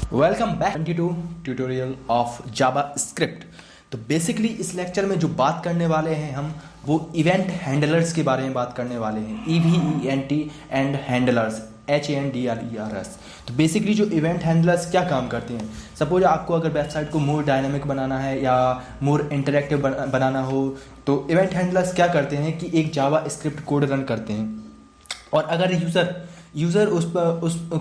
Welcome back 22 tutorial of Java script. तो basically इस lecture में जो बात करने वाले हैं हम वो इवेंट हैंडलर्स के बारे में बात करने वाले हैं। EVENT and handlers HANDLERS। तो बेसिकली जो इवेंट हैंडलर्स क्या काम करते हैं, सपोज आपको अगर वेबसाइट को मोर डायनामिक बनाना है या मोर इंटरेक्टिव बनाना हो, तो इवेंट हैंडलर्स क्या करते हैं कि एक जावा स्क्रिप्ट कोड रन करते हैं। और अगर यूज़र उस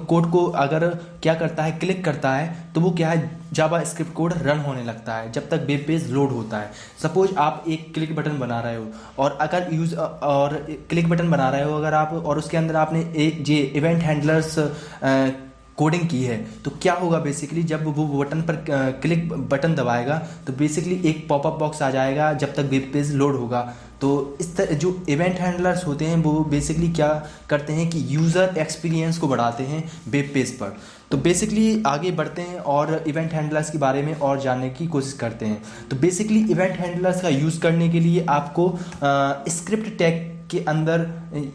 कोड को अगर क्या करता है, क्लिक करता है, तो वो क्या है, जावा स्क्रिप्ट कोड रन होने लगता है जब तक वेब पेज लोड होता है। सपोज आप एक क्लिक बटन बना रहे हो और अगर क्लिक बटन बना रहे हो अगर आप, और उसके अंदर आपने एक जे इवेंट हैंडलर्स कोडिंग की है, तो क्या होगा बेसिकली, जब वो बटन पर क्लिक बटन दबाएगा तो बेसिकली एक पॉपअप बॉक्स आ जाएगा जब तक वेब पेज लोड होगा। तो इस तरह जो इवेंट हैंडलर्स होते हैं वो बेसिकली क्या करते हैं कि यूज़र एक्सपीरियंस को बढ़ाते हैं वेब पेज पर। तो बेसिकली आगे बढ़ते हैं और इवेंट हैंडलर्स के बारे में और जानने की कोशिश करते हैं। तो बेसिकली इवेंट हैंडलर्स का यूज़ करने के लिए आपको स्क्रिप्ट टैग के अंदर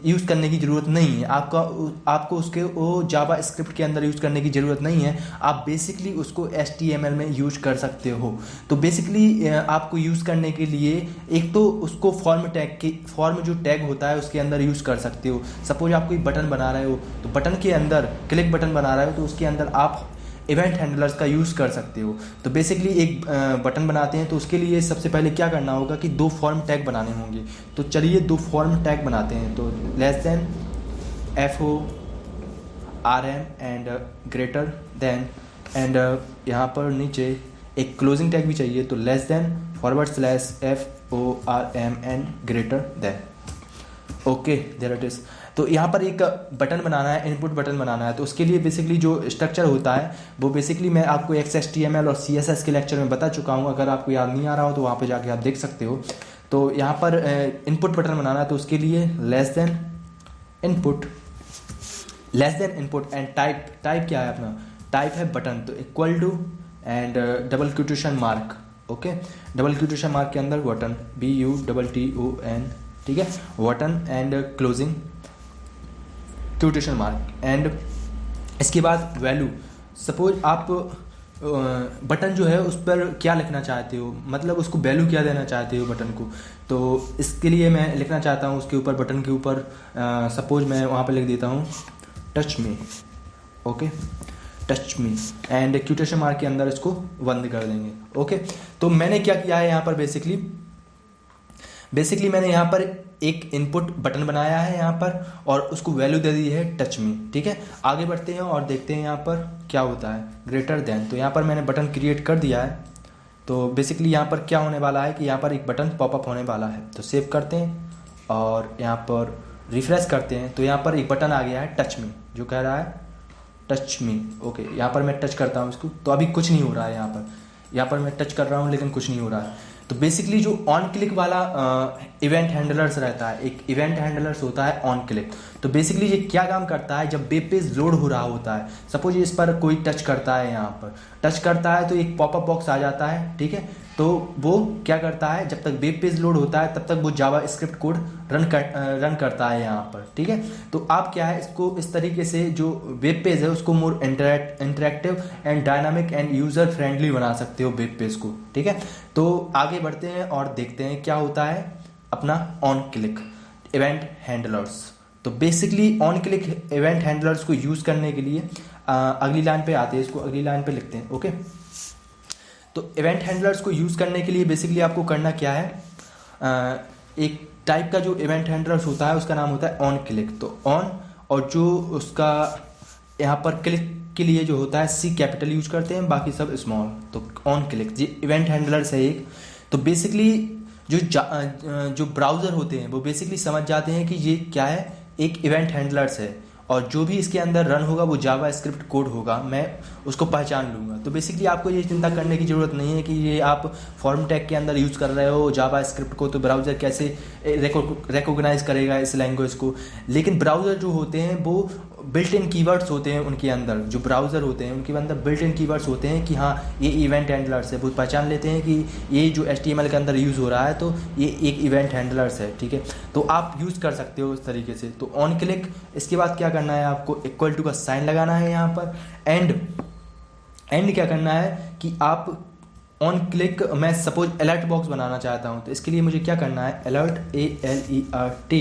यूज़ करने की ज़रूरत नहीं है। आपको उसके वो जावा स्क्रिप्ट के अंदर यूज़ करने की ज़रूरत नहीं है। आप बेसिकली उसको HTML में यूज कर सकते हो। तो बेसिकली आपको यूज़ करने के लिए एक तो उसको फॉर्म जो टैग होता है उसके अंदर यूज़ कर सकते हो। सपोज आप कोई बटन बना रहे हो, तो बटन के अंदर क्लिक बटन बना रहे हो तो उसके अंदर आप इवेंट हैंडलर्स का यूज़ कर सकते हो। तो बेसिकली एक बटन बनाते हैं तो उसके लिए सबसे पहले क्या करना होगा कि 2 फॉर्म टैग बनाने होंगे। तो चलिए 2 फॉर्म टैग बनाते हैं। तो less than, FORM and greater than, and यहाँ पर नीचे एक क्लोजिंग टैग भी चाहिए। तो less than, /FORM and greater than. Okay, there it is. तो यहाँ पर एक बटन बनाना है, इनपुट बटन बनाना है। तो उसके लिए बेसिकली जो स्ट्रक्चर होता है वो बेसिकली मैं आपको XHTML और CSS के लेक्चर में बता चुका हूँ। अगर आपको याद नहीं आ रहा हो तो वहाँ पे जाके आप देख सकते हो। तो यहाँ पर इनपुट बटन बनाना है तो उसके लिए less than input and type क्या है अपना, टाइप है बटन। तो equal to and double quotation mark. Okay, double quotation mark के अंदर बटन, BUTTON, ठीक है, button and closing quotation mark. And इसके बाद वैल्यू। सपोज आप बटन जो है उस पर क्या लिखना चाहते हो, मतलब उसको वैल्यू क्या देना चाहते हो बटन को। तो इसके लिए मैं लिखना चाहता हूँ उसके ऊपर, बटन के ऊपर सपोज मैं वहाँ पर लिख देता हूँ touch me. Okay, touch me and quotation mark के अंदर इसको बंद कर देंगे। ओके, तो मैंने क्या किया है यहाँ पर, बेसिकली मैंने यहाँ पर एक इनपुट बटन बनाया है यहाँ पर और उसको वैल्यू दे दी है टच मी। ठीक है, आगे बढ़ते हैं और देखते हैं यहाँ पर क्या होता है, ग्रेटर देन। तो यहाँ पर मैंने बटन क्रिएट कर दिया है। तो बेसिकली यहाँ पर क्या होने वाला है कि यहाँ पर एक बटन पॉपअप होने वाला है। तो सेव करते हैं और यहाँ पर रिफ्रेश करते हैं तो यहाँ पर एक बटन आ गया है टच मी, जो कह रहा है टच मी। ओके, यहाँ पर मैं टच करता हूँ इसको तो अभी कुछ नहीं हो रहा है। यहाँ पर मैं टच कर रहा हूँ लेकिन कुछ नहीं हो रहा है। तो बेसिकली जो ऑन क्लिक वाला इवेंट हैंडलर्स रहता है, एक इवेंट हैंडलर्स होता है ऑन क्लिक। तो बेसिकली ये क्या काम करता है, जब वेब पेज लोड हो रहा होता है, सपोज इस पर कोई टच करता है, यहाँ पर टच करता है तो एक पॉपअप बॉक्स आ जाता है। ठीक है, तो वो क्या करता है, जब तक वेब पेज लोड होता है तब तक वो जावा स्क्रिप्ट कोड रन करता है यहाँ पर। ठीक है, तो आप क्या है, इसको इस तरीके से जो वेब पेज है उसको मोर interactive and dynamic end user friendly बना सकते हो वेब पेज को। ठीक है, तो आगे बढ़ते हैं और देखते हैं क्या होता है अपना ऑन क्लिक इवेंट हैंडलर्स। तो basically on click event handlers को यूज़ करने के लिए अगली लाइन पे आते हैं, इसको अगली लाइन पे लिखते हैं। ओके, तो इवेंट हैंडलर्स को यूज़ करने के लिए बेसिकली आपको करना क्या है, एक टाइप का जो इवेंट हैंडलर्स होता है उसका नाम होता है ऑन क्लिक। तो ऑन, और जो उसका यहाँ पर क्लिक के लिए जो होता है C कैपिटल यूज करते हैं, बाकी सब स्मॉल। तो ऑन क्लिक ये इवेंट हैंडलर्स है एक। तो बेसिकली जो ब्राउज़र होते हैं वो बेसिकली समझ जाते हैं कि ये क्या है, एक इवेंट हैंडलर्स है और जो भी इसके अंदर रन होगा वो जावा स्क्रिप्ट कोड होगा, मैं उसको पहचान लूँगा। तो बेसिकली आपको ये चिंता करने की ज़रूरत नहीं है कि ये आप फॉर्म टैग के अंदर यूज़ कर रहे हो जावा स्क्रिप्ट को, तो ब्राउज़र कैसे रिकॉग्नाइज करेगा इस लैंग्वेज को। लेकिन ब्राउज़र जो होते हैं वो बिल्ट इन कीवर्ड्स होते हैं उनके अंदर, जो ब्राउज़र होते हैं उनके अंदर बिल्ट इन कीवर्ड्स होते हैं कि हाँ ये इवेंट हैंडलर्स है। वो पहचान लेते हैं कि ये जो HTML के अंदर यूज़ हो रहा है तो ये एक इवेंट हैंडलर्स है। ठीक है, तो आप यूज़ कर सकते हो इस तरीके से। तो ऑन क्लिक, इसके बाद क्या करना है, आपको इक्वल टू का साइन लगाना है यहाँ पर, एंड एंड क्या करना है कि आप ऑन क्लिक, मैं सपोज अलर्ट बॉक्स बनाना चाहता हूँ, तो इसके लिए मुझे क्या करना है, अलर्ट ALERT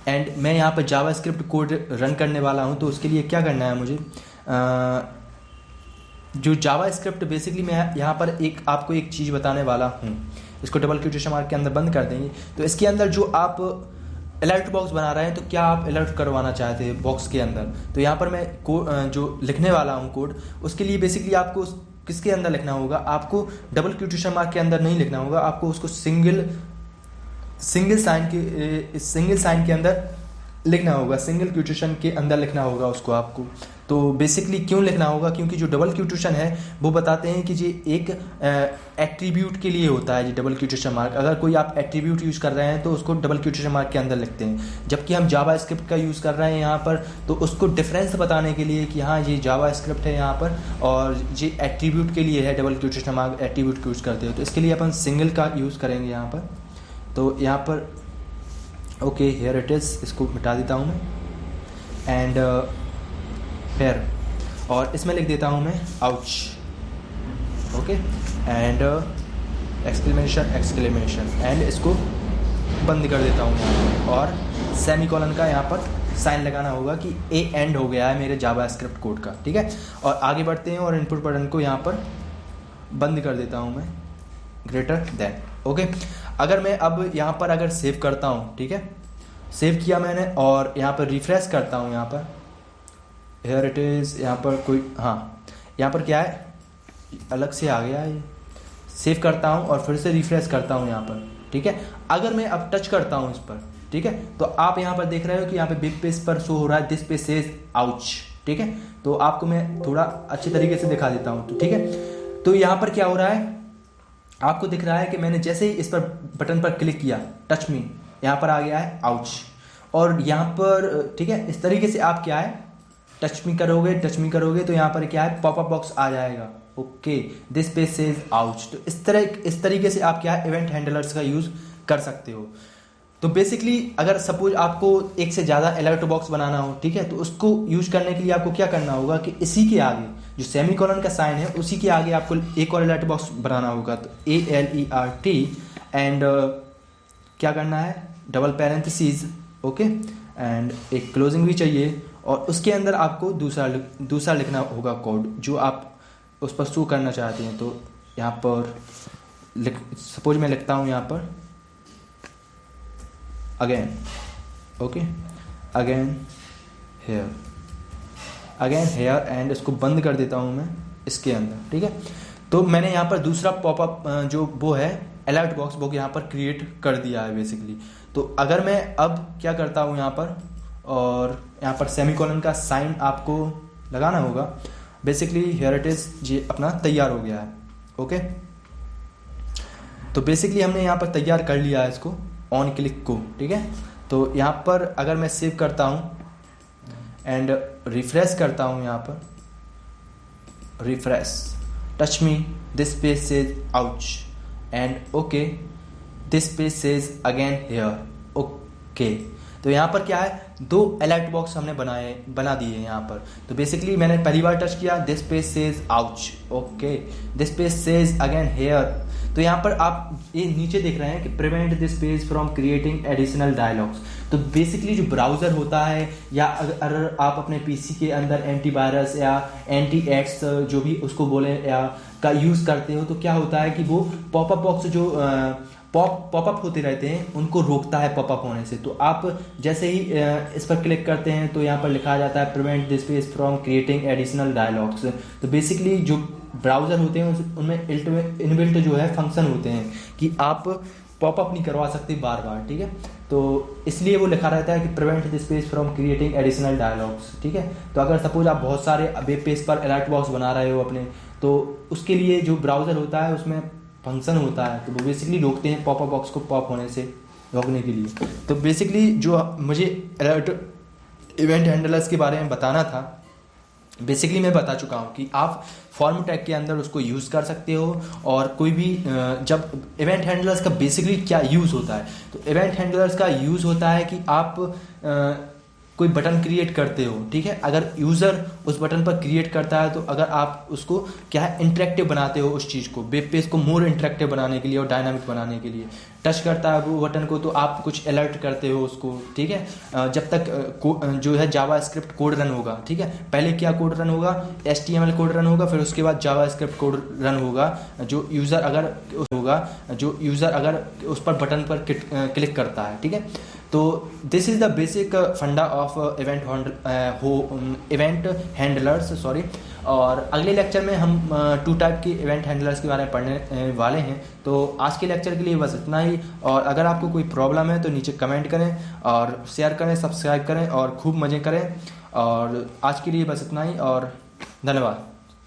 एंड मैं यहाँ पर जावास्क्रिप्ट कोड रन करने वाला हूँ। तो उसके लिए क्या करना है मुझे, जो जावास्क्रिप्ट बेसिकली मैं यहाँ पर आपको एक चीज़ बताने वाला हूँ, इसको डबल क्वोटेशन मार्क के अंदर बंद कर देंगे। तो इसके अंदर जो आप अलर्ट बॉक्स बना रहे हैं, तो क्या आप अलर्ट करवाना चाहते हैं बॉक्स के अंदर, तो यहाँ पर मैं जो लिखने वाला हूँ कोड, उसके लिए बेसिकली आपको किसके अंदर लिखना होगा, आपको डबल क्वोटेशन मार्क के अंदर नहीं लिखना होगा, आपको उसको सिंगल साइन के अंदर लिखना होगा, सिंगल क्वोटेशन के अंदर लिखना होगा उसको आपको। तो बेसिकली क्यों लिखना होगा, क्योंकि जो डबल क्वोटेशन है वो बताते हैं कि ये एक एट्रीब्यूट के लिए होता है, ये डबल क्वोटेशन मार्क। अगर कोई आप एट्रीब्यूट यूज़ कर रहे हैं तो उसको डबल क्वोटेशन मार्क के अंदर लिखते हैं, जबकि हम जावा स्क्रिप्ट का यूज़ कर रहे हैं यहाँ पर, तो उसको डिफरेंस बताने के लिए कि हाँ ये जावा स्क्रिप्ट है यहाँ पर और ये एट्रीब्यूट के लिए है, double quotation mark attribute use करते हो, तो इसके लिए अपन सिंगल का यूज़ करेंगे यहाँ पर। तो यहाँ पर ओके हेयर इट इज़, इसको मिटा देता हूँ मैं, एंड हेयर, और इसमें लिख देता हूँ मैं ouch, okay, and exclamation and इसको बंद कर देता हूँ यहाँ पर, और सेमीकोलन का यहाँ पर साइन लगाना होगा कि ए एंड हो गया है मेरे जावास्क्रिप्ट कोड का, ठीक है। और आगे बढ़ते हैं और इनपुट बटन को यहाँ पर बंद कर देता हूँ मैं, ग्रेटर देन, ओके। अगर मैं अब यहाँ पर अगर सेव करता हूँ, ठीक है, सेव किया मैंने और यहाँ पर रिफ्रेश करता हूँ, यहाँ पर हेयर इट इज़, यहाँ पर कोई, हाँ यहाँ पर क्या है, अलग से आ गया है, सेव करता हूँ और फिर से रिफ्रेश करता हूँ यहाँ पर, ठीक है। अगर मैं अब टच करता हूँ इस पर, ठीक है, तो आप यहाँ पर देख रहे हो कि यहाँ पे बिग पेज पर शो हो रहा है दिस पेज सेज आउच, ठीक है। तो आपको मैं थोड़ा अच्छे तरीके से दिखा देता हूँ, तो ठीक है। तो यहाँ पर क्या हो रहा है, आपको दिख रहा है कि मैंने जैसे ही इस पर बटन पर क्लिक किया, टच मी, यहाँ पर आ गया है आउच, और यहाँ पर, ठीक है, इस तरीके से आप क्या है टच मी करोगे तो यहाँ पर क्या है पॉपअप बॉक्स आ जाएगा, okay, this page says ouch. तो इस तरीके से आप क्या है इवेंट हैंडलर्स का यूज़ कर सकते हो। तो बेसिकली अगर सपोज आपको एक से ज़्यादा अलर्ट बॉक्स बनाना हो, ठीक है, तो उसको यूज करने के लिए आपको क्या करना होगा कि इसी के आगे जो सेमीकोलन का साइन है उसी के आगे आपको एक और अलर्ट बॉक्स बनाना होगा, तो ALERT एंड क्या करना है, डबल पैरेंथेसिस, ओके, एंड एक क्लोजिंग भी चाहिए, और उसके अंदर आपको दूसरा लिखना होगा कोड जो आप उस पर शो करना चाहते हैं। तो यहाँ पर सपोज मैं लिखता हूँ यहाँ पर again, okay, again here and इसको बंद कर देता हूँ मैं इसके अंदर, ठीक है। तो मैंने यहाँ पर दूसरा पॉपअप जो वो है अलर्ट बॉक्स वो यहाँ पर क्रिएट कर दिया है बेसिकली। तो अगर मैं अब क्या करता हूँ यहाँ पर, और यहाँ पर सेमीकोलन का साइन आपको लगाना होगा, बेसिकली हेयर इट इज़, ये अपना तैयार हो गया है, ओके। तो बेसिकली हमने यहाँ पर तैयार कर लिया है इसको ऑन क्लिक को, ठीक है। तो यहाँ पर अगर मैं सेव करता हूँ एंड रिफ्रेश करता हूँ, यहाँ पर refresh, touch me, this page says ouch and okay, this page says again here, okay. तो यहाँ पर क्या है, दो अलर्ट बॉक्स हमने बना दिए यहाँ पर। तो बेसिकली मैंने पहली बार टच किया, this page says ouch, okay, this page says again here. तो यहाँ पर आप ये नीचे देख रहे हैं कि prevent this page from creating additional dialogues. तो बेसिकली जो ब्राउज़र होता है, या अगर आप अपने पीसी के अंदर एंटीवायरस या एंटी एड्स जो भी उसको बोले या का यूज़ करते हो, तो क्या होता है कि वो पॉपअप बॉक्स जो पॉपअप होते रहते हैं उनको रोकता है पॉपअप होने से। तो आप जैसे ही इस पर क्लिक करते हैं तो यहाँ पर लिखा जाता है prevent this page from creating additional dialogues. तो बेसिकली जो ब्राउज़र होते हैं उनमें इनबिल्ट जो है फंक्शन होते हैं कि आप पॉपअप नहीं करवा सकते बार बार, ठीक है। तो इसलिए वो लिखा रहता है कि prevent this page from creating additional dialogues, ठीक है। तो अगर सपोज आप बहुत सारे वेब पेज पर अलर्ट बॉक्स बना रहे हो अपने, तो उसके लिए जो ब्राउज़र होता है उसमें फंक्शन होता है, तो वो बेसिकली रोकते हैं पॉपअप बॉक्स को पॉप होने से रोकने के लिए। तो बेसिकली जो मुझे अलर्ट इवेंट हैंडलर्स के बारे में बताना था, बेसिकली मैं बता चुका हूँ कि आप फॉर्म टैग के अंदर उसको यूज़ कर सकते हो। और कोई भी जब इवेंट हैंडलर्स का बेसिकली क्या यूज़ होता है, तो इवेंट हैंडलर्स का यूज़ होता है कि आप कोई बटन क्रिएट करते हो, ठीक है, अगर यूज़र उस बटन पर क्रिएट करता है तो अगर आप उसको क्या है इंटरेक्टिव बनाते हो, उस चीज़ को वेब पेज को मोर इंटरेक्टिव बनाने के लिए और डायनामिक बनाने के लिए टच करता है वो बटन को, तो आप कुछ अलर्ट करते हो उसको, ठीक है। जब तक जो है जावा स्क्रिप्ट कोड रन होगा, ठीक है, पहले क्या कोड रन होगा, HTML कोड रन होगा, फिर उसके बाद जावा स्क्रिप्ट कोड रन होगा। जो यूज़र अगर उस पर बटन पर क्लिक करता है, ठीक है। तो दिस इज़ द बेसिक फंडा ऑफ इवेंट हैंडलर्स, सॉरी। और अगले लेक्चर में हम 2 टाइप के इवेंट हैंडलर्स के बारे में पढ़ने वाले हैं। तो आज के लेक्चर के लिए बस इतना ही, और अगर आपको कोई प्रॉब्लम है तो नीचे कमेंट करें और शेयर करें, सब्सक्राइब करें और खूब मज़े करें। और आज के लिए बस इतना ही, और धन्यवाद।